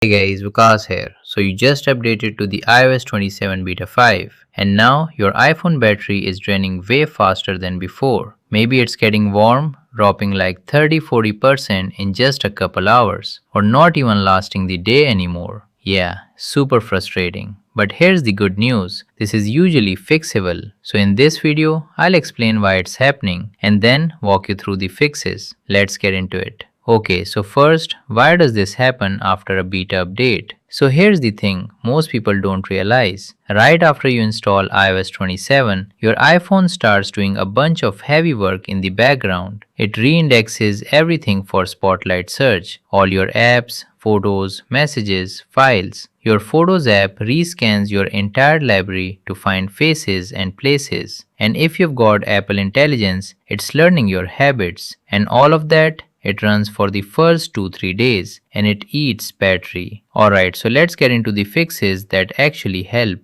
Hey guys, Vikas here. So you just updated to the iOS 27 beta 5 and now your iPhone battery is draining way faster than before. Maybe it's getting warm, dropping like 30-40% in just a couple hours or not even lasting the day anymore. Yeah, super frustrating. But here's the good news. This is usually fixable. So in this video, I'll explain why it's happening and then walk you through the fixes. Let's get into it. Okay, so first, why does this happen after a beta update? So here's the thing most people don't realize. Right after you install iOS 27, your iPhone starts doing a bunch of heavy work in the background. It reindexes everything for Spotlight search, all your apps, photos, messages, files. Your Photos app rescans your entire library to find faces and places. And if you've got Apple Intelligence, it's learning your habits. And all of that it runs for the first 2-3 days and it eats battery. Alright, so let's get into the fixes that actually help.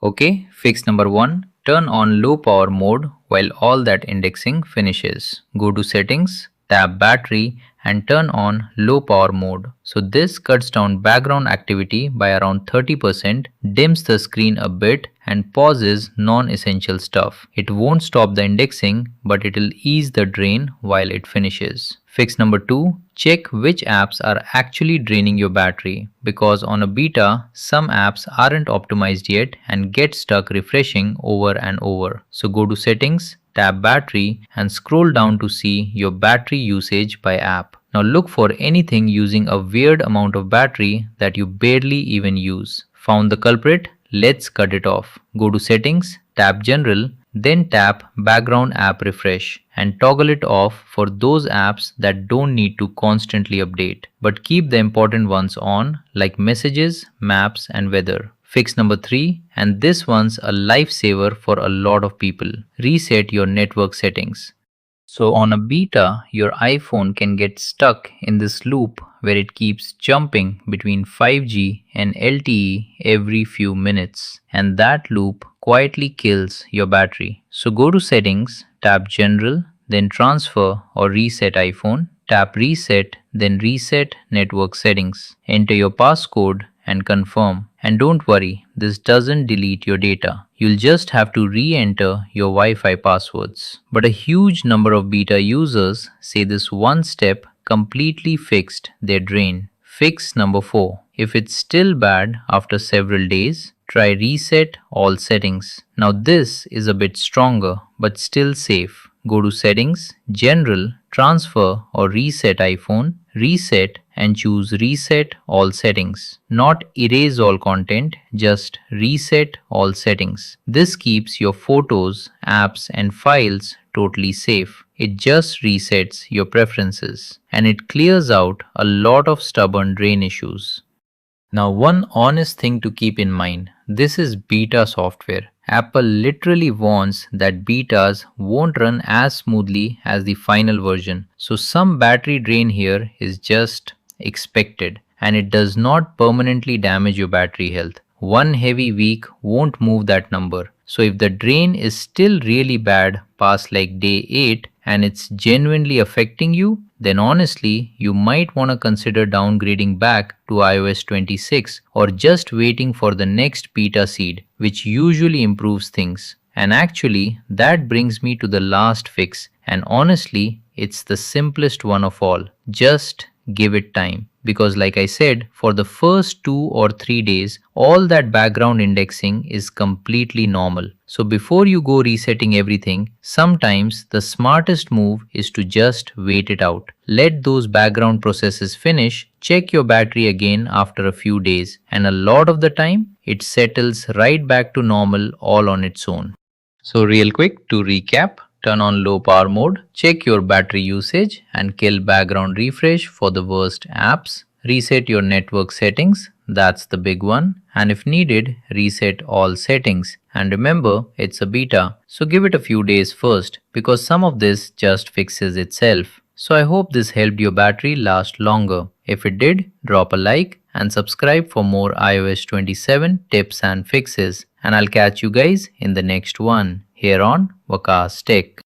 Okay, fix number 1. Turn on low power mode while all that indexing finishes. Go to settings, tap battery and turn on low power mode. So this cuts down background activity by around 30%, dims the screen a bit and pauses non-essential stuff. It won't stop the indexing, but it'll ease the drain while it finishes. Fix number 2. Check which apps are actually draining your battery because on a beta, some apps aren't optimized yet and get stuck refreshing over and over. So go to settings, tap battery and scroll down to see your battery usage by app. Now look for anything using a weird amount of battery that you barely even use. Found the culprit? Let's cut it off. Go to settings, tap general, then tap background app refresh and toggle it off for those apps that don't need to constantly update. But keep the important ones on like messages, maps and weather. Fix number 3, and this one's a lifesaver for a lot of people. Reset your network settings. So on a beta, your iPhone can get stuck in this loop where it keeps jumping between 5G and LTE every few minutes. And that loop quietly kills your battery. So go to settings, tap general, then transfer or reset iPhone, tap reset, then reset network settings. Enter your passcode and confirm. And don't worry, this doesn't delete your data. You'll just have to re-enter your Wi-Fi passwords. But a huge number of beta users say this one step completely fixed their drain. Fix number 4. If it's still bad after several days, try reset all settings. Now this is a bit stronger but still safe. Go to settings, general, transfer or reset iPhone, reset and choose reset all settings. Not erase all content, just reset all settings. This keeps your photos, apps and files totally safe. It just resets your preferences and it clears out a lot of stubborn drain issues. Now one honest thing to keep in mind, this is beta software. Apple literally warns that betas won't run as smoothly as the final version. So some battery drain here is just expected and it does not permanently damage your battery health. One heavy week won't move that number. So if the drain is still really bad past like day 8 and it's genuinely affecting you, then honestly, you might want to consider downgrading back to iOS 26 or just waiting for the next beta seed, which usually improves things. And actually, that brings me to the last fix, and honestly, it's the simplest one of all. Just give it time. Because like I said, for the first 2 or 3 days, all that background indexing is completely normal. So before you go resetting everything, sometimes the smartest move is to just wait it out. Let those background processes finish, check your battery again after a few days, and a lot of the time, it settles right back to normal all on its own. So real quick to recap, turn on low power mode, check your battery usage and kill background refresh for the worst apps. Reset your network settings, that's the big one. And if needed, reset all settings. And remember, it's a beta, so give it a few days first because some of this just fixes itself. So I hope this helped your battery last longer. If it did, drop a like and subscribe for more iOS 27 tips and fixes. And I'll catch you guys in the next one here on Vikas Tech.